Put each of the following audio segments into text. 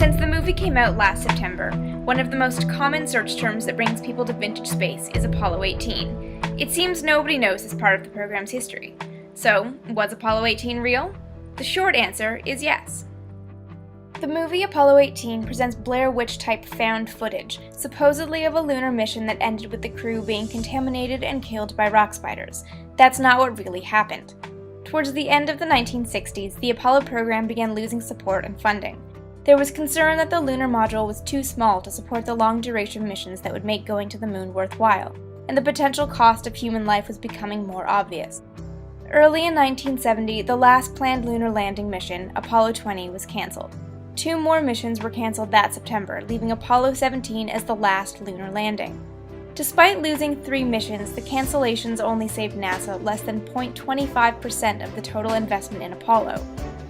Since the movie came out last September, one of the most common search terms that brings people to vintage space is Apollo 18. It seems nobody knows this part of the program's history. So, was Apollo 18 real? The short answer is yes. The movie Apollo 18 presents Blair Witch-type found footage, supposedly of a lunar mission that ended with the crew being contaminated and killed by rock spiders. That's not what really happened. Towards the end of the 1960s, the Apollo program began losing support and funding. There was concern that the lunar module was too small to support the long-duration missions that would make going to the moon worthwhile, and the potential cost of human life was becoming more obvious. Early in 1970, the last planned lunar landing mission, Apollo 20, was cancelled. 2 more missions were cancelled that September, leaving Apollo 17 as the last lunar landing. Despite losing 3 missions, the cancellations only saved NASA less than 0.25% of the total investment in Apollo.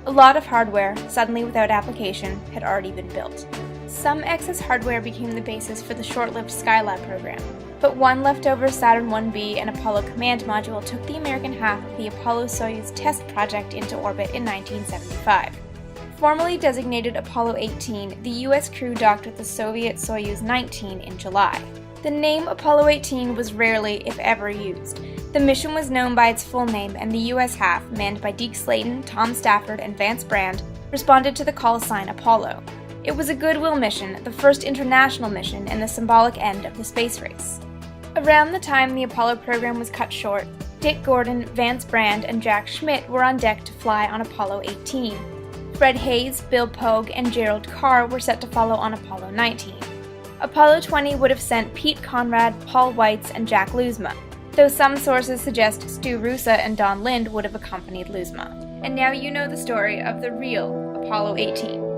A lot of hardware, suddenly without application, had already been built. Some excess hardware became the basis for the short-lived Skylab program, but one leftover Saturn 1B and Apollo command module took the American half of the Apollo-Soyuz test project into orbit in 1975. Formally designated Apollo 18, the U.S. crew docked with the Soviet Soyuz 19 in July. The name Apollo 18 was rarely, if ever, used. The mission was known by its full name, and the U.S. half, manned by Deke Slayton, Tom Stafford, and Vance Brand, responded to the call sign Apollo. It was a goodwill mission, the first international mission, and the symbolic end of the space race. Around the time the Apollo program was cut short, Dick Gordon, Vance Brand, and Jack Schmitt were on deck to fly on Apollo 18. Fred Hayes, Bill Pogue, and Gerald Carr were set to follow on Apollo 19. Apollo 20 would have sent Pete Conrad, Paul Weitz, and Jack Loosma, though some sources suggest Stu Rusa and Don Lind would have accompanied Loosma. And now you know the story of the real Apollo 18.